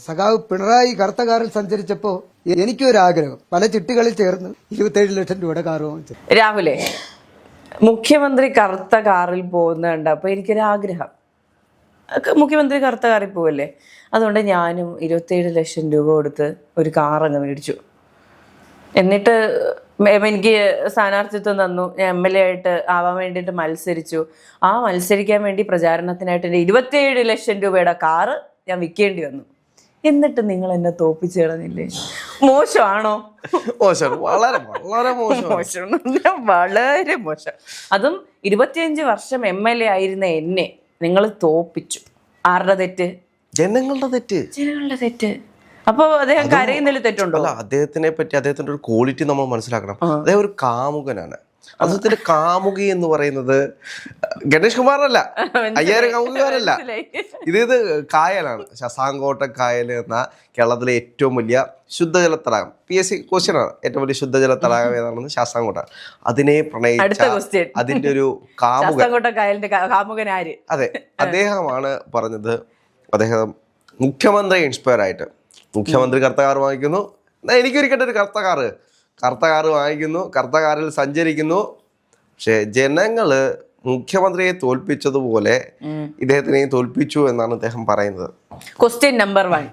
സഖാവ് പിണറായി കറുത്ത കാറിൽ സഞ്ചരിച്ചപ്പോ എനിക്കൊരാഗ്രഹം പല ചിട്ടികളിൽ ചേർന്ന് 27 ലക്ഷം രൂപയുടെ കാർ വാങ്ങിച്ചു. രാഹുലെ, മുഖ്യമന്ത്രി കറുത്ത കാറിൽ പോകുന്നുണ്ട്. അപ്പൊ എനിക്കൊരാഗ്രഹം, മുഖ്യമന്ത്രി കറുത്ത കാറിൽ പോവല്ലേ, അതുകൊണ്ട് ഞാനും 27 ലക്ഷം രൂപ കൊടുത്ത് ഒരു കാർ അങ്ങ് മേടിച്ചു. എന്നിട്ട് എനിക്ക് സ്ഥാനാർത്ഥിത്വം തന്നു, ഞാൻ MLA ആയിട്ട് ആവാൻ വേണ്ടിയിട്ട് മത്സരിച്ചു. ആ മത്സരിക്കാൻ വേണ്ടി പ്രചാരണത്തിനായിട്ട് എൻ്റെ 27 ലക്ഷം രൂപയുടെ കാറ് ഞാൻ വിൽക്കേണ്ടി വന്നു. എന്നിട്ട് നിങ്ങൾ എന്നെ തോപ്പിച്ചു കളഞ്ഞില്ലേ? മോശമാണോ? മോശം, വളരെ വളരെ മോശം. വളരെ മോശം. അതും 25 വർഷം MLA ആയിരുന്ന എന്നെ നിങ്ങൾ തോപ്പിച്ചു. ആരുടെ തെറ്റ്? ജനങ്ങളുടെ തെറ്റ്. ജനങ്ങളുടെ തെറ്റ്. അപ്പൊ അദ്ദേഹം കരയുന്നതിൽ തെറ്റുണ്ടോ? അല്ല, അദ്ദേഹത്തിനെ പറ്റി അദ്ദേഹത്തിന്റെ ഒരു ക്വാളിറ്റി നമ്മൾ മനസ്സിലാക്കണം. അദ്ദേഹം ഒരു കാമുകനാണ്. അദ്ദേഹത്തിന്റെ കാമുകി എന്ന് പറയുന്നത് ഗണേഷ് കുമാറല്ല, 5000 കാമുകന്മാരല്ല. ഇത് കായലാണ്, ശശാങ്കോട്ട കായൽ എന്ന കേരളത്തിലെ ഏറ്റവും വലിയ ശുദ്ധജല തടാകം. PSC ക്വസ്റ്റ്യൻ ആണ്, ഏറ്റവും വലിയ ശുദ്ധജല തടാകം ഏതാണെന്ന് ശാസ്താംകോട്ട. അതിനെ പ്രണയിച്ച അതിന്റെ ഒരു കാമുകൻ ആര്? അതെ, അദ്ദേഹമാണ് പറഞ്ഞത്. അദ്ദേഹം മുഖ്യമന്ത്രി ഇൻസ്പയർ ആയിട്ട്, മുഖ്യമന്ത്രി കറുത്ത കാർ വാങ്ങിക്കുന്നു, എനിക്കൊരിക്കട്ടെ ഒരു കറുത്ത കാറ് വാങ്ങിക്കുന്നു, കറുത്ത കാറിൽ സഞ്ചരിക്കുന്നു. പക്ഷെ ജനങ്ങള് മുഖ്യമന്ത്രിയെ തോൽപ്പിച്ചതുപോലെ ഇദ്ദേഹത്തിനെയും തോൽപ്പിച്ചു എന്നാണ് അദ്ദേഹം പറയുന്നത്. ക്വസ്റ്റ്യൻ നമ്പർ 1,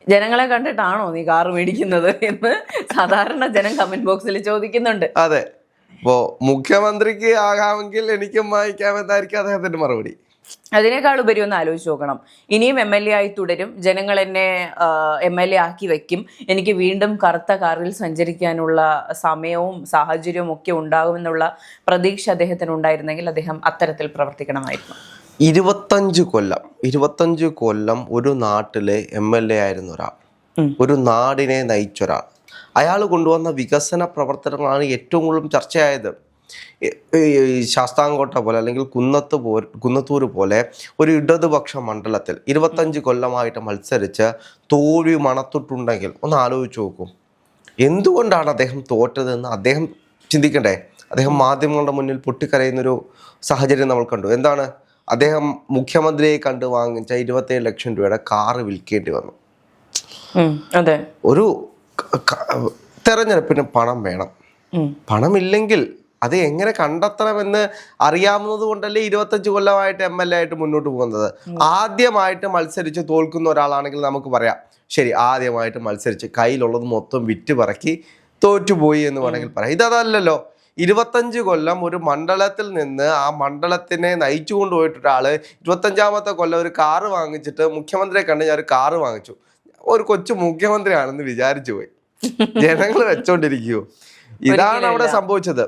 ജനങ്ങളെ കണ്ടിട്ടാണോ നീ കാറ് മേടിക്കുന്നത് എന്ന് സാധാരണ ജനം കമന്റ് ബോക്സിൽ ചോദിക്കുന്നുണ്ട്. അതെ, അപ്പോ മുഖ്യമന്ത്രിക്ക് ആകാമെങ്കിൽ എനിക്കും വാങ്ങിക്കാമെന്നായിരിക്കും അദ്ദേഹത്തിന്റെ മറുപടി. അതിനേക്കാൾ ഉപരി ഒന്ന് ആലോചിച്ച് നോക്കണം. ഇനിയും MLA ആയി തുടരും, ജനങ്ങൾ എന്നെ MLA ആക്കി വെക്കും, എനിക്ക് വീണ്ടും കറുത്ത കാറിൽ സഞ്ചരിക്കാനുള്ള സമയവും സാഹചര്യവും ഒക്കെ ഉണ്ടാകുമെന്നുള്ള പ്രതീക്ഷ അദ്ദേഹത്തിന് ഉണ്ടായിരുന്നെങ്കിൽ അദ്ദേഹം അത്തരത്തിൽ പ്രവർത്തിക്കണമായിരുന്നു. 25 കൊല്ലം ഒരു നാട്ടിലെ MLA ആയിരുന്ന ഒരാൾ, ഒരു നാടിനെ നയിച്ചൊരാൾ, അയാൾ കൊണ്ടുവന്ന വികസന പ്രവർത്തനങ്ങളാണ് ഏറ്റവും കൂടുതൽ ചർച്ചയായത്. ശാസ്താംകോട്ട പോലെ അല്ലെങ്കിൽ കുന്നത്തൂർ പോലെ ഒരു ഇടതുപക്ഷ മണ്ഡലത്തിൽ 25 കൊല്ലമായിട്ട് മത്സരിച്ച് തോൽവി മണത്തിട്ടുണ്ടെങ്കിൽ ഒന്ന് ആലോചിച്ച് നോക്കൂ. എന്തുകൊണ്ടാണ് അദ്ദേഹം തോറ്റതെന്ന് അദ്ദേഹം ചിന്തിക്കണ്ടേ? അദ്ദേഹം മാധ്യമങ്ങളുടെ മുന്നിൽ പൊട്ടിക്കരയുന്നൊരു സാഹചര്യം നമ്മൾ കണ്ടു. എന്താണ്? അദ്ദേഹം മുഖ്യമന്ത്രിയെ കണ്ട് വാങ്ങിച്ച 27 ലക്ഷം രൂപയുടെ കാറ് വിൽക്കേണ്ടി വന്നു. അതെ, ഒരു തെരഞ്ഞെടുപ്പിന് പണം വേണം. പണമില്ലെങ്കിൽ അത് എങ്ങനെ കണ്ടെത്തണമെന്ന് അറിയാവുന്നത് കൊണ്ടല്ലേ 25 കൊല്ലമായിട്ട് MLA ആയിട്ട് മുന്നോട്ട് പോകുന്നത്. ആദ്യമായിട്ട് മത്സരിച്ച് തോൽക്കുന്ന ഒരാളാണെങ്കിൽ നമുക്ക് പറയാം, ശരി, ആദ്യമായിട്ട് മത്സരിച്ച് കയ്യിലുള്ളത് മൊത്തം വിറ്റ് പറക്കി തോറ്റുപോയി എന്ന് വേണമെങ്കിൽ പറയാം. ഇതല്ലല്ലോ. 25 കൊല്ലം ഒരു മണ്ഡലത്തിൽ നിന്ന് ആ മണ്ഡലത്തിനെ നയിച്ചു കൊണ്ടുപോയിട്ട് ഒരാള് 25ാമത്തെ കൊല്ലം ഒരു കാറ് വാങ്ങിച്ചിട്ട് മുഖ്യമന്ത്രിയെ കണ്ട് ഞാൻ ഒരു കാറ് വാങ്ങിച്ചു, ഒരു കൊച്ചു മുഖ്യമന്ത്രിയാണെന്ന് വിചാരിച്ചു പോയി. ജനങ്ങൾ വെച്ചോണ്ടിരിക്കുവോ? ഇതാണ് അവിടെ സംഭവിച്ചത്.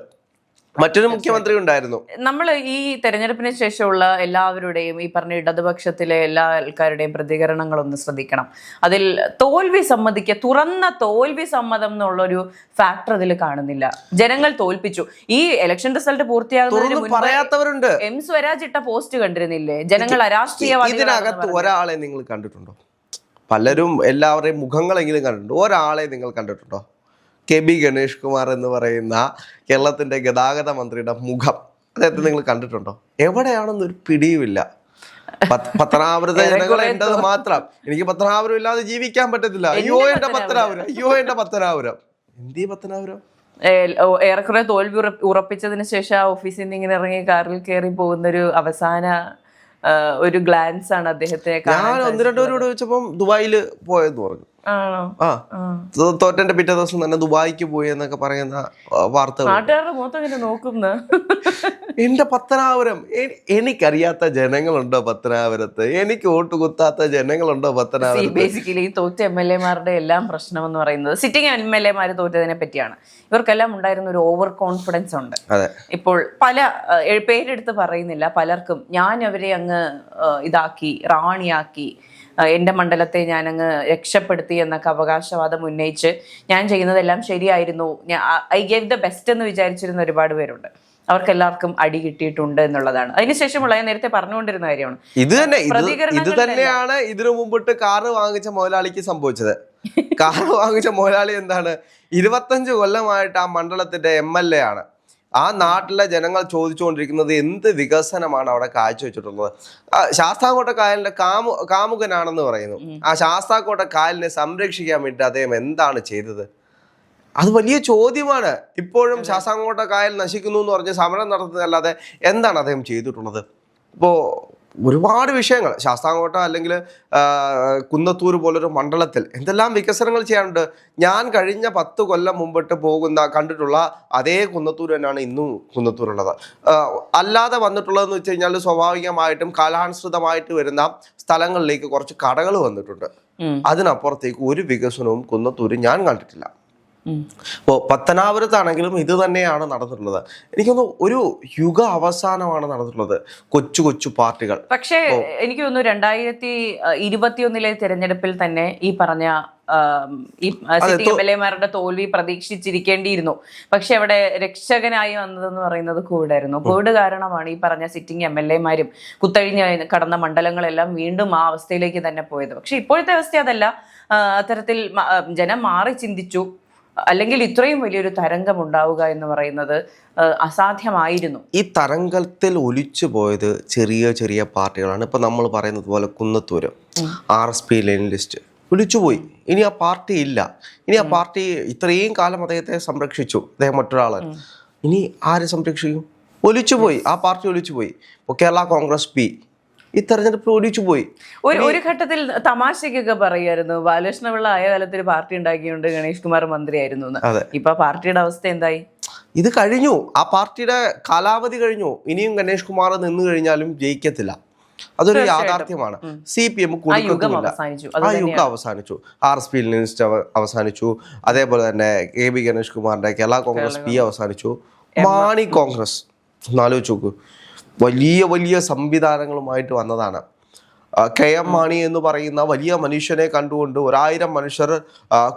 മറ്റൊരു മുഖ്യമന്ത്രി ഉണ്ടായിരുന്നു. നമ്മൾ ഈ തെരഞ്ഞെടുപ്പിന് ശേഷമുള്ള എല്ലാവരുടെയും ഈ പറഞ്ഞ ഇടതുപക്ഷത്തിലെ എല്ലാ ആൾക്കാരുടെയും പ്രതികരണങ്ങളൊന്ന് ശ്രദ്ധിക്കണം. അതിൽ തുറന്ന തോൽവി സമ്മതം എന്നുള്ളൊരു ഫാക്ടർ അതിൽ കാണുന്നില്ല. ജനങ്ങൾ തോൽപ്പിച്ചു. ഈ ഇലക്ഷൻ റിസൾട്ട് പൂർത്തിയാകുന്നതിന് പറയാത്തവരുണ്ട്. M സ്വരാജ് ഇട്ട പോസ്റ്റ് കണ്ടിരുന്നില്ലേ? ജനങ്ങൾ അരാഷ്ട്രീയവാദികൾ. ഇതിനകത്ത് ഒരാളെ നിങ്ങൾ കണ്ടിട്ടുണ്ടോ? പലരും എല്ലാവരുടെയും മുഖങ്ങളെങ്കിലും കണ്ടിട്ടുണ്ടോ? ഒരാളെ നിങ്ങൾ കണ്ടിട്ടുണ്ടോ? KB ഗണേഷ് കുമാർ എന്ന് പറയുന്ന കേരളത്തിന്റെ ഗതാഗത മന്ത്രിയുടെ മുഖം, അദ്ദേഹത്തെ നിങ്ങൾ കണ്ടിട്ടുണ്ടോ? എവിടെയാണെന്നൊരു പിടിയുമില്ല. പത്തനാപുരത്തെ ജനങ്ങളെ ഉണ്ടത് മാത്രം. എനിക്ക് പത്തനാപുരം ഇല്ലാതെ ജീവിക്കാൻ പറ്റത്തില്ല. അയ്യോ എന്റെ പത്തനാപുരം. എന്തീ പത്തനാപുരം? ഏറെക്കുറെ തോൽവി ഉറപ്പിച്ചതിന് ശേഷം ആ ഓഫീസിൽ നിന്ന് ഇങ്ങനെ ഇറങ്ങി കാറിൽ കയറി പോകുന്ന ഒരു അവസാന ഒരു ഗ്ലാൻസ് ആണ് അദ്ദേഹത്തെ. ഞാൻ 1-2 പേരോട് ചോദിച്ചപ്പം ദുബായില് പോയെന്ന് പറഞ്ഞു. തോറ്റന്റെ പിറ്റേ ദിവസം തന്നെ ദുബായിക്ക് പോയി എന്നൊക്കെ പറയുന്ന വാർത്തകൾ. നാട്ടുകാരുടെ മുഖത്ത് നോക്കുന്ന എന്റെ പത്തനാപുരം. എനിക്കറിയാത്ത ജനങ്ങളുണ്ടോ പത്തനാപുരത്ത്? എനിക്ക് വോട്ട് കുത്താത്ത ജനങ്ങളുണ്ടോ പത്തനാപുരത്ത്? ബേസിക്കലി തോറ്റ MLA മാരുടെ എല്ലാം പ്രശ്നം എന്ന് പറയുന്നത് സിറ്റിംഗ് MLA മാര് തോറ്റതിനെ പറ്റിയാണ്. ഇവർക്കെല്ലാം ഉണ്ടായിരുന്ന ഒരു ഓവർ കോൺഫിഡൻസ് ഉണ്ട്. ഇപ്പോൾ പല പേരെടുത്ത് പറയുന്നില്ല, പലർക്കും ഞാൻ അവരെ അങ്ങ് ഇതാക്കി, റാണിയാക്കി, എൻ്റെ മണ്ഡലത്തെ ഞാനങ്ങ് രക്ഷപ്പെടുത്തി എന്നൊക്കെ അവകാശവാദം ഉന്നയിച്ച് ഞാൻ ചെയ്യുന്നതെല്ലാം ശരിയായിരുന്നു, ഐ ഗേവ് ദ ബെസ്റ്റ് എന്ന് വിചാരിച്ചിരുന്ന ഒരുപാട് പേരുണ്ട്. അവർക്കെല്ലാവർക്കും അടി കിട്ടിയിട്ടുണ്ട് എന്നുള്ളതാണ്. അതിനുശേഷമുള്ള ഞാൻ നേരത്തെ പറഞ്ഞുകൊണ്ടിരുന്ന കാര്യമാണ്. ഇത് തന്നെയാണ് ഇതിനു മുമ്പിട്ട് കാറ് വാങ്ങിച്ച മുതലാളിക്ക് സംഭവിച്ചത്. കാറ് വാങ്ങിച്ച മുതലാളി എന്താണ്, 25 കൊല്ലമായിട്ട് ആ മണ്ഡലത്തിന്റെ MLA ആണ്. ആ നാട്ടിലെ ജനങ്ങൾ ചോദിച്ചുകൊണ്ടിരിക്കുന്നത് എന്ത് വികസനമാണ് അവിടെ കാഴ്ചവെച്ചിട്ടുള്ളത്. ശാസ്താംകോട്ട കായലിന്റെ കാമുകനാണെന്ന് പറയുന്നു. ആ ശാസ്താംകോട്ട കായലിനെ സംരക്ഷിക്കാൻ വേണ്ടി അദ്ദേഹം എന്താണ് ചെയ്തത്? അത് വലിയ ചോദ്യമാണ്. ഇപ്പോഴും ശാസ്താംകോട്ട കായൽ നശിക്കുന്നു എന്ന് പറഞ്ഞ് സമരം നടത്തുന്നതല്ലാതെ എന്താണ് അദ്ദേഹം ചെയ്തിട്ടുള്ളത്? ഇപ്പോൾ ഒരുപാട് വിഷയങ്ങൾ ശാസ്താംകോട്ട അല്ലെങ്കിൽ കുന്നത്തൂർ പോലൊരു മണ്ഡലത്തിൽ എന്തെല്ലാം വികസനങ്ങൾ ചെയ്യാനുണ്ട്. ഞാൻ കഴിഞ്ഞ 10 കൊല്ലം മുമ്പിട്ട് കണ്ടിട്ടുള്ള അതേ കുന്നത്തൂർ തന്നെയാണ് ഇന്നും കുന്നത്തൂരുള്ളത്. അല്ലാതെ വന്നിട്ടുള്ളതെന്ന് വെച്ച് കഴിഞ്ഞാൽ സ്വാഭാവികമായിട്ടും കാലാനുസൃതമായിട്ട് വരുന്ന സ്ഥലങ്ങളിലേക്ക് കുറച്ച് കടകൾ വന്നിട്ടുണ്ട്. അതിനപ്പുറത്തേക്ക് ഒരു വികസനവും കുന്നത്തൂര് ഞാൻ കണ്ടിട്ടില്ല. ഇപ്പോൾ പത്തനാപുരത്താണെങ്കിലും ഇത് തന്നെയാണ് നടന്നിട്ടുള്ളത്. എനിക്കൊന്ന് ഒരു യുഗ അവസാനമാണ് നടന്നിട്ടുള്ളത്. കൊച്ചു കൊച്ചു പാർട്ടികൾ. പക്ഷേ എനിക്ക് തോന്നുന്നു 2021 തിരഞ്ഞെടുപ്പിൽ തന്നെ ഈ പറഞ്ഞ ഈ സിറ്റിംഗ് എംഎൽഎമാരുടെ തോൽവി പ്രതീക്ഷിച്ചിരിക്കേണ്ടിയിരുന്നു. പക്ഷെ അവിടെ രക്ഷകനായി വന്നതെന്ന് പറയുന്നത് കോവിഡായിരുന്നു. കോവിഡ് കാരണമാണ് ഈ പറഞ്ഞ സിറ്റിംഗ് എംഎൽഎമാരും കുത്തഴിഞ്ഞ് കടന്ന മണ്ഡലങ്ങളെല്ലാം വീണ്ടും ആ അവസ്ഥയിലേക്ക് തന്നെ പോയത്. പക്ഷെ ഇപ്പോഴത്തെ അവസ്ഥ അതല്ല. അത്തരത്തിൽ ജനം മാറി ചിന്തിച്ചു. അല്ലെങ്കിൽ ഇത്രയും വലിയൊരു തരംഗം ഉണ്ടാവുക എന്ന് പറയുന്നത് അസാധ്യമായിരുന്നു. ഈ തരംഗത്തിൽ ഒലിച്ചു പോയത് ചെറിയ ചെറിയ പാർട്ടികളാണ്. ഇപ്പൊ നമ്മൾ പറയുന്നത് പോലെ കുന്നത്തൂര് RSP ലിസ്റ്റ് ഒലിച്ചുപോയി. ഇനി ആ പാർട്ടി ഇല്ല. ഇനി ആ പാർട്ടി ഇത്രയും കാലം അദ്ദേഹത്തെ സംരക്ഷിച്ചു. അദ്ദേഹം മറ്റൊരാള്. ഇനി ആര് സംരക്ഷിക്കും? ഒലിച്ചുപോയി. ആ പാർട്ടി ഒലിച്ചുപോയി. ഇപ്പോൾ കേരള കോൺഗ്രസ് P ഈ തെരഞ്ഞെടുപ്പിൽ ഒലിച്ചുപോയി. ഒരു ഘട്ടത്തിൽ തമാശക്കൊക്കെ പറയുമായിരുന്നു ബാലകൃഷ്ണപിള്ള ആയ കാലത്ത് ഒരു പാർട്ടി ഉണ്ടാക്കിയുണ്ട് ഗണേഷ് കുമാർ മന്ത്രിയായിരുന്നു എന്ന്. ഇപ്പൊ പാർട്ടിയുടെ അവസ്ഥ എന്തായി? ഇത് കഴിഞ്ഞു. ആ പാർട്ടിയുടെ കാലാവധി കഴിഞ്ഞു. ഇനിയും ഗണേഷ് കുമാർ നിന്ന് കഴിഞ്ഞാലും ജയിക്കത്തില്ല. അതൊരു യാഥാർത്ഥ്യമാണ്. CPM കൊടുക്കത്തുമില്ല. ആ യുഗം അവസാനിച്ചു. RSP ലിസ്റ്റ് അവസാനിച്ചു. അതേപോലെ തന്നെ KB ഗണേഷ് കുമാറിന്റെ കേരള കോൺഗ്രസ് P അവസാനിച്ചു. മാണി കോൺഗ്രസ് ആലോചിച്ച് നോക്കൂ. വലിയ വലിയ സംവിധാനങ്ങളുമായിട്ട് വന്നതാണ്. KM മാണി എന്ന് പറയുന്ന വലിയ മനുഷ്യനെ കണ്ടുകൊണ്ട് 1000 മനുഷ്യർ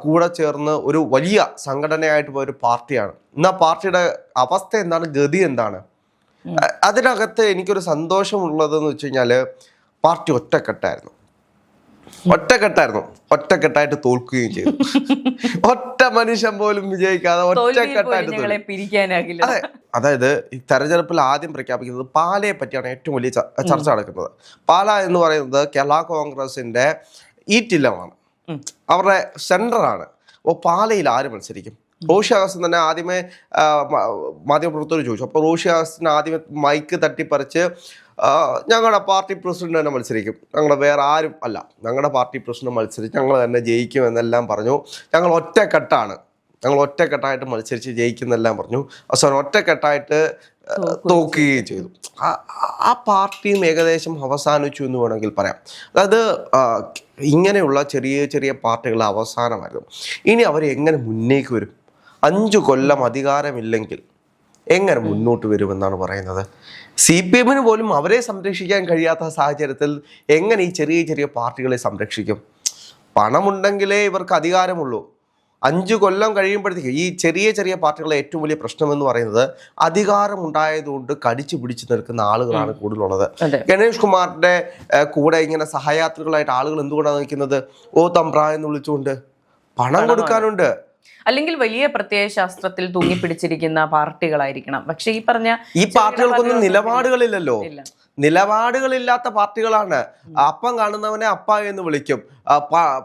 കൂടെ ചേർന്ന് ഒരു വലിയ സംഘടനയായിട്ട് പോയ ഒരു പാർട്ടിയാണ്. എന്നാൽ പാർട്ടിയുടെ അവസ്ഥ എന്താണ്? ഗതി എന്താണ്? അതിനകത്ത് എനിക്കൊരു സന്തോഷമുള്ളതെന്ന് വെച്ച് കഴിഞ്ഞാൽ പാർട്ടി ഒറ്റക്കെട്ടായിരുന്നു. ഒറ്റക്കെട്ടായിട്ട് തോൽക്കുകയും ചെയ്തു. ഒറ്റ മനുഷ്യൻ പോലും വിജയിക്കാതെ ഒറ്റക്കെട്ടായിട്ട്. അതെ, അതായത് ഈ തെരഞ്ഞെടുപ്പിൽ ആദ്യം പ്രഖ്യാപിക്കുന്നത് പാലയെ പറ്റിയാണ് ഏറ്റവും വലിയ ചർച്ച നടക്കുന്നത്. പാല എന്ന് പറയുന്നത് കേരള കോൺഗ്രസിന്റെ ഈറ്റില്ലമാണ്, അവരുടെ സെന്ററാണ്. അപ്പോൾ പാലയിൽ ആര് മത്സരിക്കും? റോഷി അഗസ്റ്റിൻ തന്നെ ആദ്യമേ മാധ്യമപ്രവർത്തകർ ചോദിച്ചു. അപ്പോൾ റോഷി അഗസ്റ്റിൻ ആദ്യമേ മൈക്ക് തട്ടിപ്പറിച്ച് ഞങ്ങളുടെ പാർട്ടി പ്രസിഡന്റ് തന്നെ മത്സരിക്കും, ഞങ്ങളുടെ വേറെ ആരും അല്ല, ഞങ്ങളുടെ പാർട്ടി പ്രസിഡന്റ് മത്സരിച്ച് ഞങ്ങൾ തന്നെ ജയിക്കും എന്നെല്ലാം പറഞ്ഞു. ഞങ്ങൾ ഒറ്റക്കെട്ടായിട്ട് മത്സരിച്ച് ജയിക്കുന്നെല്ലാം പറഞ്ഞു. അവസാനം ഒറ്റക്കെട്ടായിട്ട് തോക്കുകയും ചെയ്തു. ആ പാർട്ടിയും ഏകദേശം അവസാനിച്ചു എന്ന് വേണമെങ്കിൽ പറയാം. അതായത് ഇങ്ങനെയുള്ള ചെറിയ ചെറിയ പാർട്ടികൾ അവസാനമായിരുന്നു. ഇനി അവർ എങ്ങനെ മുന്നേക്ക് വരും? 5 കൊല്ലം അധികാരമില്ലെങ്കിൽ എങ്ങനെ മുന്നോട്ട് വരുമെന്നാണ് പറയുന്നത്. CPM പോലും അവരെ സംരക്ഷിക്കാൻ കഴിയാത്ത സാഹചര്യത്തിൽ എങ്ങനെ ഈ ചെറിയ ചെറിയ പാർട്ടികളെ സംരക്ഷിക്കും? പണമുണ്ടെങ്കിലേ ഇവർക്ക് അധികാരമുള്ളൂ. 5 കൊല്ലം കഴിയുമ്പോഴത്തേക്ക് ഈ ചെറിയ ചെറിയ പാർട്ടികളെ ഏറ്റവും വലിയ പ്രശ്നമെന്ന് പറയുന്നത് അധികാരം ഉണ്ടായതുകൊണ്ട് കടിച്ചു പിടിച്ചു നിൽക്കുന്ന ആളുകളാണ് കൂടുതലുള്ളത്. ഗണേഷ് കുമാറിന്റെ കൂടെ ഇങ്ങനെ സഹയാത്രികളായിട്ട് ആളുകൾ എന്തുകൊണ്ടാണ് നിൽക്കുന്നത്? ഓ തമ്പ്ര എന്ന് വിളിച്ചുകൊണ്ട് പണം കൊടുക്കാനുണ്ട്. അല്ലെങ്കിൽ വലിയ പ്രത്യയ ശാസ്ത്രത്തിൽ തൂങ്ങിപ്പിടിച്ചിരിക്കുന്ന പാർട്ടികളായിരിക്കണം. പക്ഷെ ഈ പറഞ്ഞ ഈ പാർട്ടികൾക്കൊന്നും നിലപാടുകളില്ലല്ലോ. നിലപാടുകളില്ലാത്ത പാർട്ടികളാണ്. അപ്പം കാണുന്നവനെ അപ്പ എന്ന് വിളിക്കും,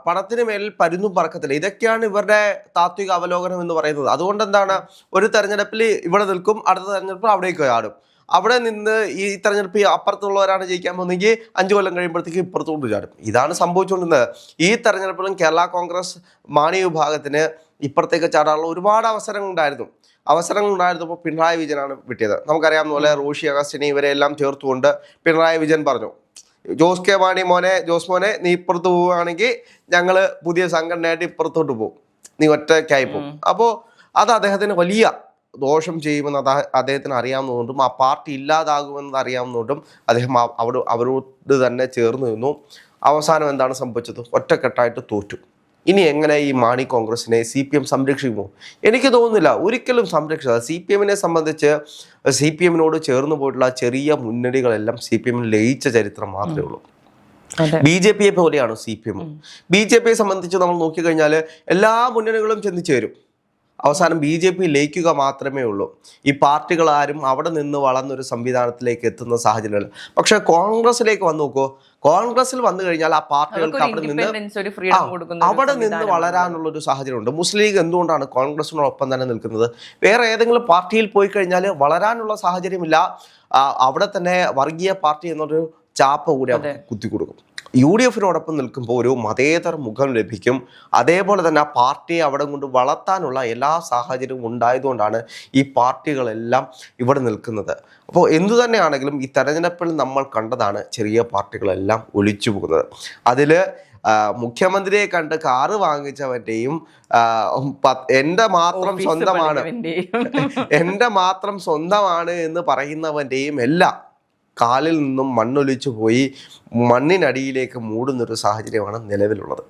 പണത്തിന് മേലിൽ പരുന്നും പറക്കത്തില്ല. ഇതൊക്കെയാണ് ഇവരുടെ താത്വിക അവലോകനം എന്ന് പറയുന്നത്. അതുകൊണ്ട് എന്താണ്, ഒരു തെരഞ്ഞെടുപ്പിൽ ഇവിടെ നിൽക്കും, അടുത്ത തെരഞ്ഞെടുപ്പിൽ അവിടേക്ക് ആടും. അവിടെ നിന്ന് ഈ തെരഞ്ഞെടുപ്പ് അപ്പുറത്തുള്ളവരാണ് ജയിക്കാൻ പോകുന്നെങ്കിൽ 5 കൊല്ലം കഴിയുമ്പോഴത്തേക്ക് ഇപ്പുറത്തോട്ട് ചാടും. ഇതാണ് സംഭവിച്ചുകൊണ്ടിരുന്നത്. ഈ തെരഞ്ഞെടുപ്പിലും കേരള കോൺഗ്രസ് മാണി വിഭാഗത്തിന് ഇപ്പുറത്തേക്ക് ചാടാനുള്ള ഒരുപാട് അവസരങ്ങളുണ്ടായിരുന്നപ്പോൾ പിണറായി വിജയനാണ് വിട്ടിയത്. നമുക്കറിയാവുന്ന പോലെ റോഷി അഗസ്റ്റിനെ ഇവരെല്ലാം ചേർത്തുകൊണ്ട് പിണറായി വിജയൻ പറഞ്ഞു, ജോസ് കെ മാണി ജോസ് മോനെ നീ ഇപ്പുറത്ത് പോവുകയാണെങ്കിൽ ഞങ്ങൾ പുതിയ സംഘടനയായിട്ട് ഇപ്പുറത്തോട്ട് പോകും, നീ ഒറ്റയ്ക്കായി പോകും. അപ്പോൾ അത് അദ്ദേഹത്തിന് വലിയ ദോഷം ചെയ്യുമെന്ന് അദ്ദേഹത്തിന് അറിയാവുന്നതുകൊണ്ടും ആ പാർട്ടി ഇല്ലാതാകുമെന്ന് അറിയാവുന്നതുകൊണ്ടും അദ്ദേഹം അവരോട് തന്നെ ചേർന്ന് നിന്നു. അവസാനം എന്താണ് സംഭവിച്ചത്? ഒറ്റക്കെട്ടായിട്ട് തോറ്റു. ഇനി എങ്ങനെ ഈ മാണി കോൺഗ്രസിനെ CPM സംരക്ഷിക്കുമോ? എനിക്ക് തോന്നുന്നില്ല ഒരിക്കലും സംരക്ഷിക്കുക. CPM സംബന്ധിച്ച് CPM ചേർന്ന് പോയിട്ടുള്ള ചെറിയ മുന്നണികളെല്ലാം CPM ലയിച്ച ചരിത്രം മാത്രമേ ഉള്ളൂ. BJP പോലെയാണ് CPM. BJP സംബന്ധിച്ച് നമ്മൾ നോക്കിക്കഴിഞ്ഞാൽ എല്ലാ മുന്നണികളും ചെന്ന് ചേരും. അവസാനം BJP ലയിക്കുക മാത്രമേ ഉള്ളൂ. ഈ പാർട്ടികൾ ആരും അവിടെ നിന്ന് വളർന്നൊരു സംവിധാനത്തിലേക്ക് എത്തുന്ന സാഹചര്യമല്ല. പക്ഷെ കോൺഗ്രസിലേക്ക് വന്നു നോക്കൂ, കോൺഗ്രസിൽ വന്നു കഴിഞ്ഞാൽ ആ പാർട്ടികൾക്ക് അവിടെ നിന്ന് വളരാനുള്ള ഒരു സാഹചര്യമുണ്ട്. മുസ്ലിം ലീഗ് എന്തുകൊണ്ടാണ് കോൺഗ്രസിനോടൊപ്പം തന്നെ നിൽക്കുന്നത്? വേറെ ഏതെങ്കിലും പാർട്ടിയിൽ പോയി കഴിഞ്ഞാൽ വളരാനുള്ള സാഹചര്യമില്ല. അവിടെ തന്നെ വർഗീയ പാർട്ടി എന്നൊരു ചാപ്പ കൂടി അവർക്ക് കുത്തിക്കൊടുക്കും. UDFിനോടൊപ്പം നിൽക്കുമ്പോൾ ഒരു മതേതര മുഖം ലഭിക്കും. അതേപോലെ തന്നെ ആ പാർട്ടിയെ അവിടെ കൊണ്ട് വളർത്താനുള്ള എല്ലാ സാഹചര്യവും ഉണ്ടായതുകൊണ്ടാണ് ഈ പാർട്ടികളെല്ലാം ഇവിടെ നിൽക്കുന്നത്. അപ്പോൾ എന്തു തന്നെയാണെങ്കിലും ഈ തെരഞ്ഞെടുപ്പിൽ നമ്മൾ കണ്ടതാണ് ചെറിയ പാർട്ടികളെല്ലാം ഒലിച്ചു പോകുന്നത്. അതിൽ മുഖ്യമന്ത്രിയെ കണ്ട് കാറ് വാങ്ങിച്ചവന്റെയും എൻ്റെ മാത്രം സ്വന്തമാണ് എന്ന് പറയുന്നവന്റെയും എല്ലാം കാലിൽ നിന്നും മണ്ണൊലിച്ചു പോയി മണ്ണിനടിയിലേക്ക് മൂടുന്നൊരു സാഹചര്യമാണ് നിലവിലുള്ളത്.